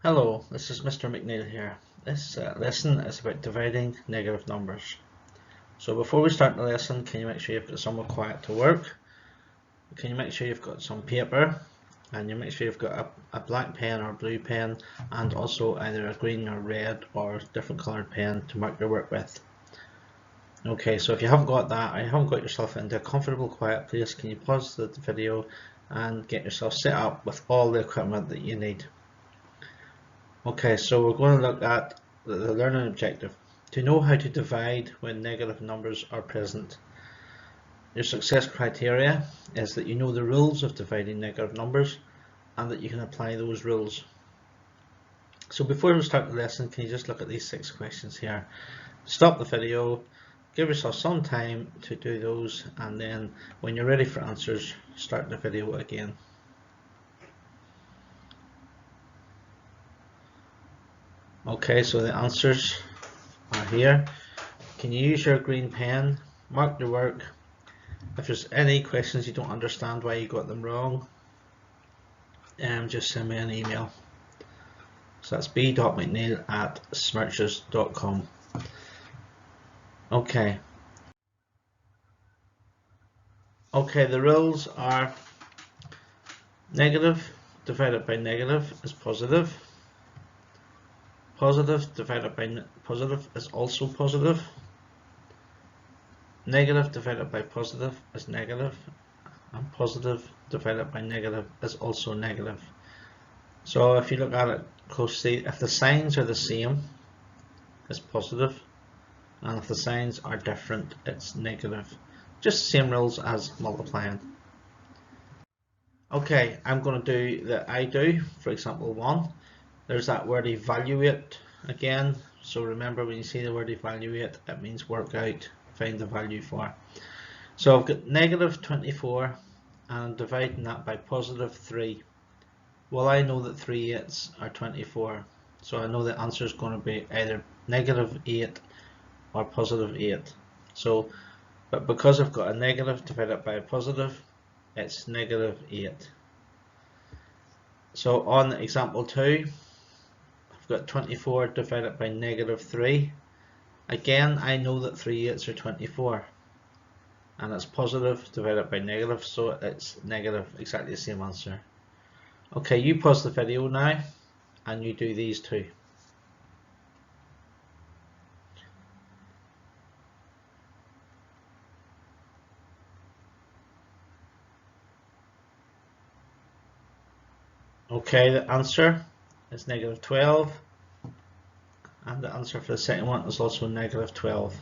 Hello, this is Mr. McNeil here. This lesson is about dividing negative numbers. So before we start the lesson, can you make sure you've got somewhere quiet to work? Can you make sure you've got some paper? And you make sure you've got a black pen or blue pen, and also either a green or red or different coloured pen to mark your work with. Okay, so if you haven't got that, or you haven't got yourself into a comfortable quiet place, can you pause the video and get yourself set up with all the equipment that you need. Okay, so we're going to look at the learning objective. To know how to divide when negative numbers are present. Your success criteria is that you know the rules of dividing negative numbers and that you can apply those rules. So before we start the lesson, can you just look at these 6 questions here? Stop the video, give yourself some time to do those, and then when you're ready for answers, start the video again. Okay, so the answers are here. Can you use your green pen, mark your work? If there's any questions you don't understand why you got them wrong, just send me an email. So that's b.mcneil@smirchers.com. Okay, the rules are negative divided by negative is positive. Positive divided by positive is also positive. Negative divided by positive is negative, and positive divided by negative is also negative. So if you look at it closely, if the signs are the same, it's positive, and if the signs are different, it's negative. Just the same rules as multiplying. Okay, I'm going to do the I do for example 1. There's that word evaluate again. So remember, when you see the word evaluate, it means work out, find the value for. So I've got negative 24 and I'm dividing that by positive 3. Well, I know that 3 eighths are 24, so I know the answer is going to be either negative 8 or positive 8. So, but because I've got a negative divided by a positive, it's negative 8. So on example 2, I've got 24 divided by negative 3. Again, I know that 3 eighths are 24, and it's positive divided by negative, so it's negative, exactly the same answer. Okay, you pause the video now and you do these two. Okay, the answer is negative 12, and the answer for the second one is also negative 12.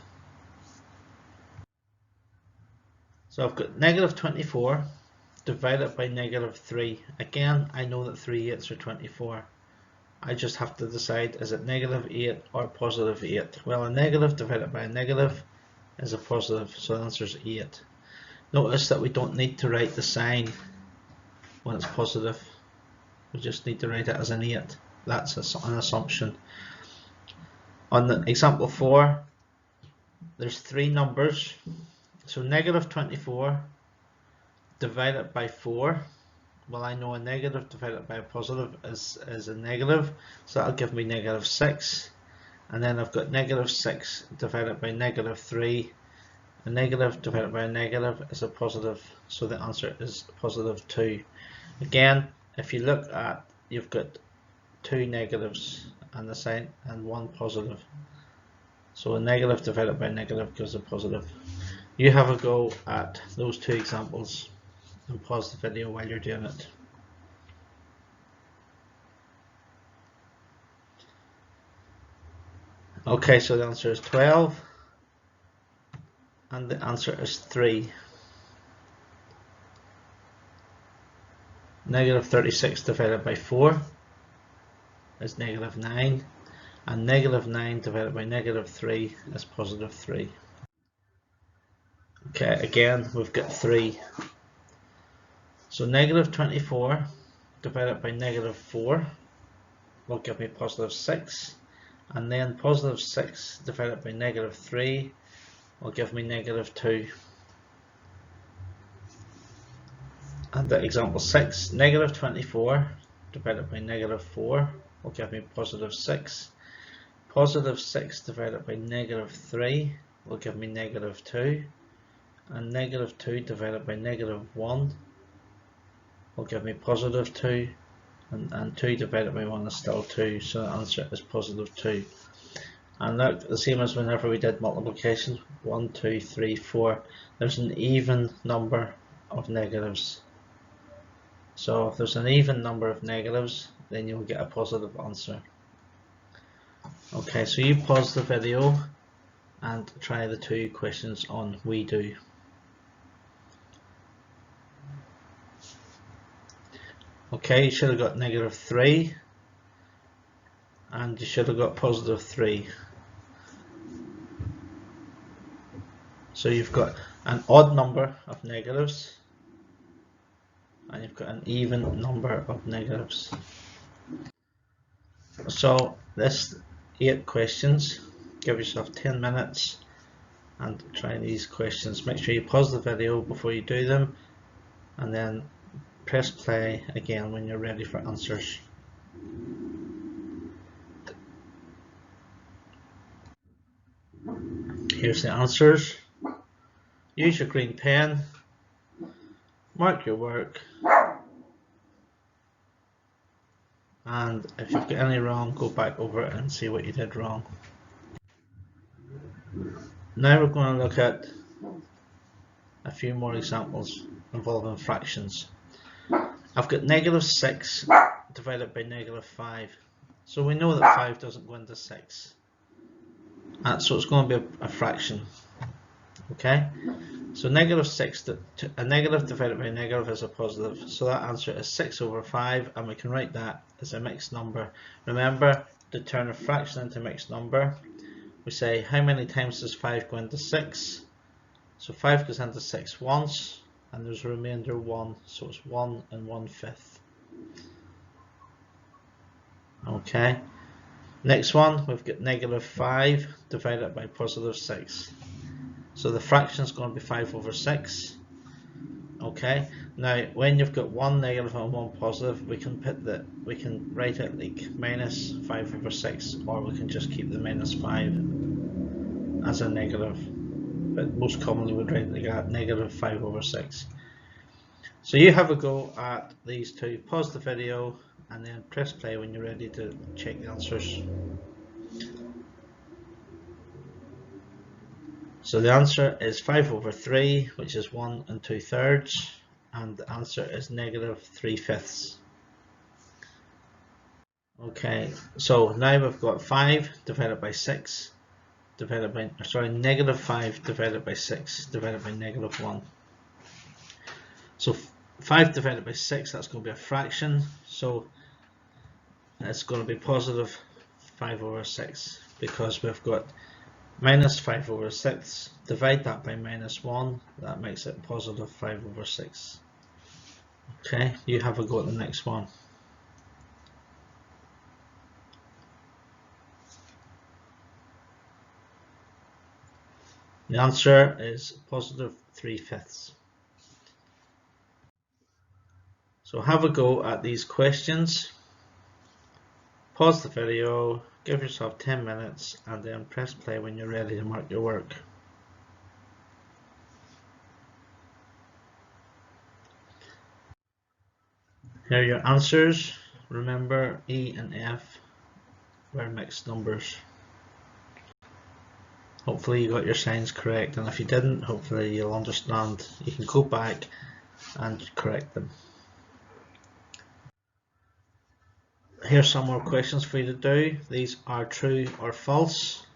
So I've got negative 24 divided by negative 3. Again, I know that 3 eighths are 24. I just have to decide, is it negative 8 or positive 8? Well, a negative divided by a negative is a positive, so the answer is 8. Notice that we don't need to write the sign when it's positive. We just need to write it as an 8. That's an assumption. On the example 4, there's 3 numbers. So negative 24 divided by 4. Well, I know a negative divided by a positive is a negative, so that'll give me negative 6. And then I've got negative 6 divided by negative 3. A negative divided by a negative is a positive, so the answer is positive 2. Again, if you look at, you've got 2 negatives and the sign and 1 positive. So a negative divided by a negative gives a positive. You have a go at those 2 examples and pause the video while you're doing it. Okay, so the answer is 12 and the answer is 3. Negative 36 divided by 4 is negative 9, and negative 9 divided by negative 3 is positive 3. Okay, again we've got 3. So negative 24 divided by negative 4 will give me positive 6, and then positive 6 divided by negative 3 will give me negative 2. And the example 6, negative 24 divided by negative 4 will give me positive 6. Positive 6 divided by negative 3 will give me negative 2. And negative 2 divided by negative 1 will give me positive 2. And 2 divided by 1 is still 2, so the answer is positive 2. And look, the same as whenever we did multiplication, 1, 2, 3, 4, there's an even number of negatives. So if there's an even number of negatives, then you'll get a positive answer. Okay, so you pause the video and try the 2 questions on WeDo. Okay, you should have got negative 3 and you should have got positive 3. So you've got an odd number of negatives and you've got an even number of negatives. So this 8 questions, give yourself 10 minutes and try these questions. Make sure you pause the video before you do them and then press play again when you're ready for answers. Here's the answers. Use your green pen, mark your work, and if you've got any wrong, go back over it and see what you did wrong. Now we're going to look at a few more examples involving fractions. I've got negative 6 divided by negative 5. So we know that 5 doesn't go into 6. So it's going to be a fraction. Okay? So negative 6, a negative divided by a negative is a positive. So that answer is 6 over 5, and we can write that as a mixed number. Remember, to turn a fraction into a mixed number, we say how many times does 5 go into 6? So 5 goes into 6 once, and there's a remainder 1, so it's 1 1/5. Okay, next one, we've got negative 5 divided by positive 6. So the fraction is going to be 5 over 6. Okay, now when you've got one negative and one positive, we can write it like minus 5 over 6, or we can just keep the minus 5 as a negative. But most commonly we'd write like that, negative 5 over 6. So you have a go at these two. Pause the video and then press play when you're ready to check the answers. So the answer is 5 over 3, which is 1 2/3, and the answer is negative 3/5. Okay, so now we've got 5 divided by 6 divided by, negative 5 divided by 6 divided by negative 1. So 5 divided by 6, that's going to be a fraction, so it's going to be positive 5 over 6, because we've got minus 5 over 6, divide that by minus 1, that makes it positive 5 over 6. Okay, you have a go at the next one. The answer is positive 3/5. So have a go at these questions. Pause the video, give yourself 10 minutes, and then press play when you're ready to mark your work. Here are your answers. Remember, E and F were mixed numbers. Hopefully you got your signs correct, and if you didn't, hopefully you'll understand. You can go back and correct them. Here's some more questions for you to do. These are true or false.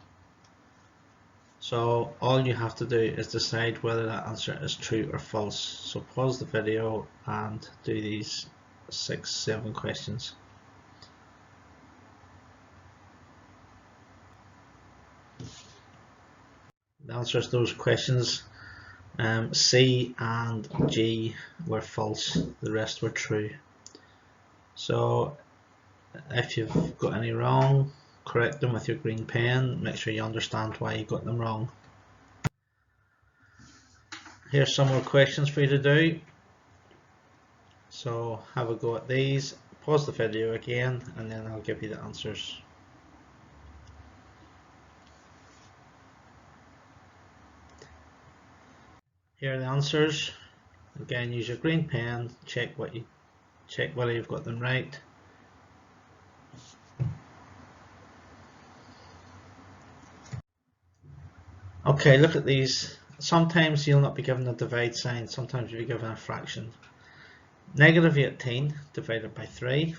So all you have to do is decide whether that answer is true or false. So pause the video and do these 6-7 questions. The answers to those questions, C and G were false, the rest were true. So if you've got any wrong, correct them with your green pen. Make sure you understand why you got them wrong. Here's some more questions for you to do. So have a go at these. Pause the video again and then I'll give you the answers. Here are the answers. Again, use your green pen, check whether you've got them right. Okay, look at these. Sometimes you'll not be given a divide sign, sometimes you'll be given a fraction. Negative 18 divided by 3.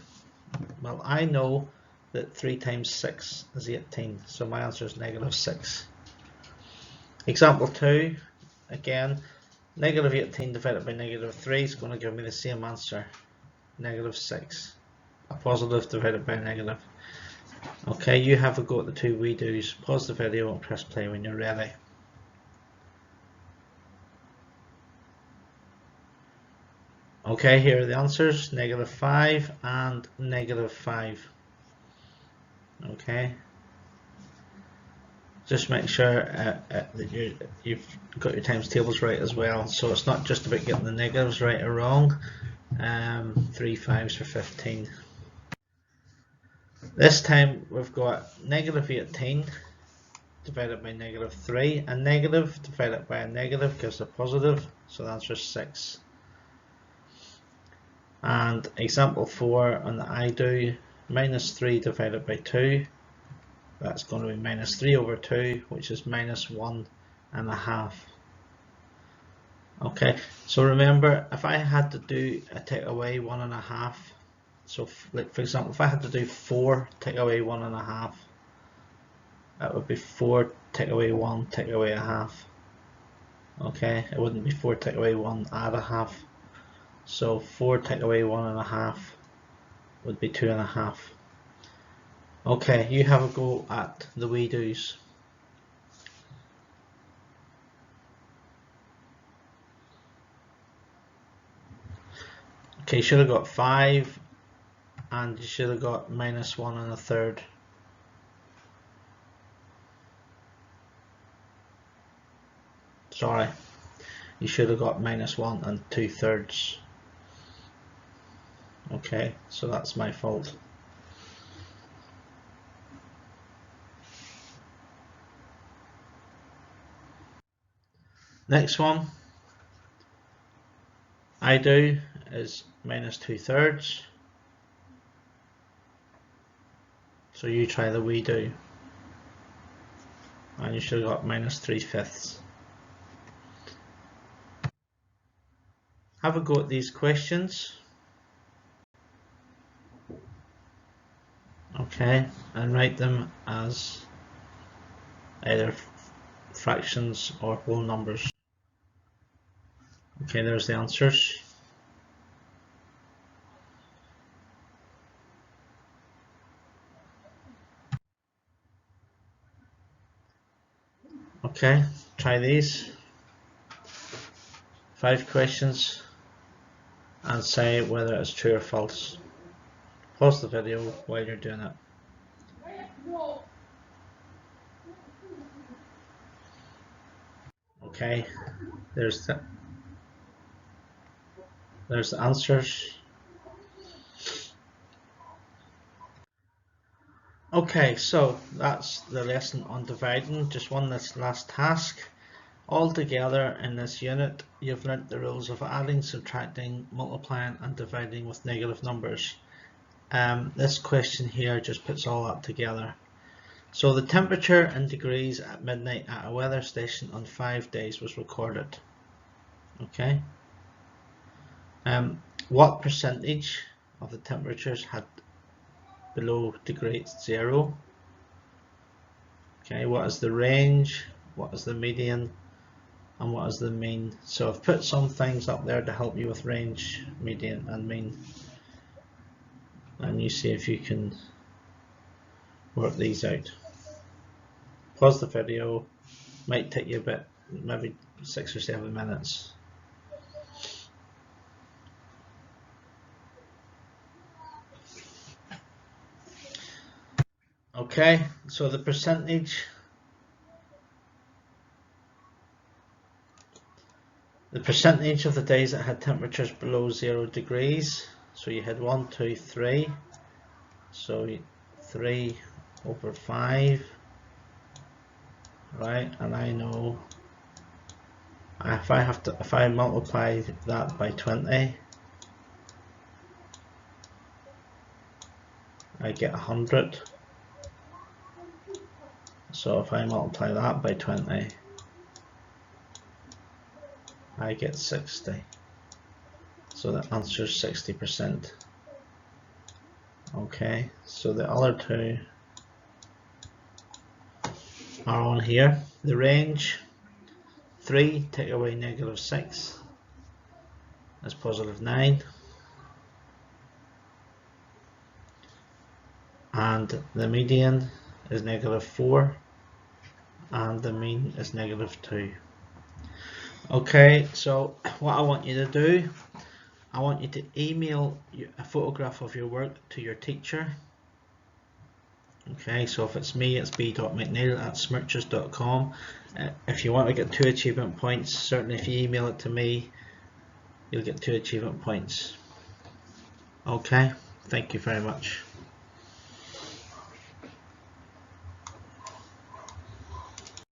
Well, I know that 3 times 6 is 18, so my answer is negative 6. Example 2, again, negative 18 divided by negative 3 is going to give me the same answer, negative 6. A positive divided by a negative. Okay, you have a go at the two we do's. Pause the video and press play when you're ready. Okay, here are the answers, negative 5 and negative 5. Okay, just make sure that you've got your times tables right as well, so it's not just about getting the negatives right or wrong. 3 5s for 15. This time we've got negative 18 divided by negative 3. A negative divided by a negative gives a positive, so the answer is 6. And example 4 on the I do, minus 3 divided by 2, that's going to be minus 3 over 2, which is minus 1.5. Okay, so remember, if I had to do a take away 1.5, so like for example, if I had to do 4 take away 1.5, that would be 4 take away 1 take away a half. Okay, it wouldn't be 4 take away 1 add a half. So 4 take away 1.5 would be 2.5. Okay, you have a go at the we do's. Okay, you should have got 5 and you should have got minus 1.33. Sorry, you should have got minus 1.2. Okay, so that's my fault. Next one, I do is minus 2/3. So you try the we do, and you should have got minus 3/5. Have a go at these questions. Okay, and write them as either fractions or whole numbers. Okay, there's the answers. Okay, try these. 5 questions and say whether it's true or false. Pause the video while you're doing it. Okay, there's the answers. Okay, so that's the lesson on dividing. Just one last task. All together in this unit, you've learnt the rules of adding, subtracting, multiplying and dividing with negative numbers. This question here just puts all that together. So the temperature in degrees at midnight at a weather station on 5 days was recorded. Okay. What percentage of the temperatures had below degree 0? Okay, what is the range? What is the median? And what is the mean? So I've put some things up there to help you with range, median and mean. And you see if you can work these out. Pause the video, might take you a bit, maybe 6 or 7 minutes. Okay, so the percentage of the days that had temperatures below 0 degrees. So you had 1, 2, 3. So 3 over 5, right? And I know if I multiply that by 20, I get 100. So if I multiply that by 20, I get 60. So the answer is 60%. Okay, so the other two are on here. The range, 3 take away -6 is +9. And the median is -4 and the mean is -2. Okay, so what I want you to do, I want you to email a photograph of your work to your teacher. Okay, so if it's me, it's b.mcneil@smirchers.com. If you want to get 2 achievement points, certainly if you email it to me, you'll get 2 achievement points. Okay, thank you very much.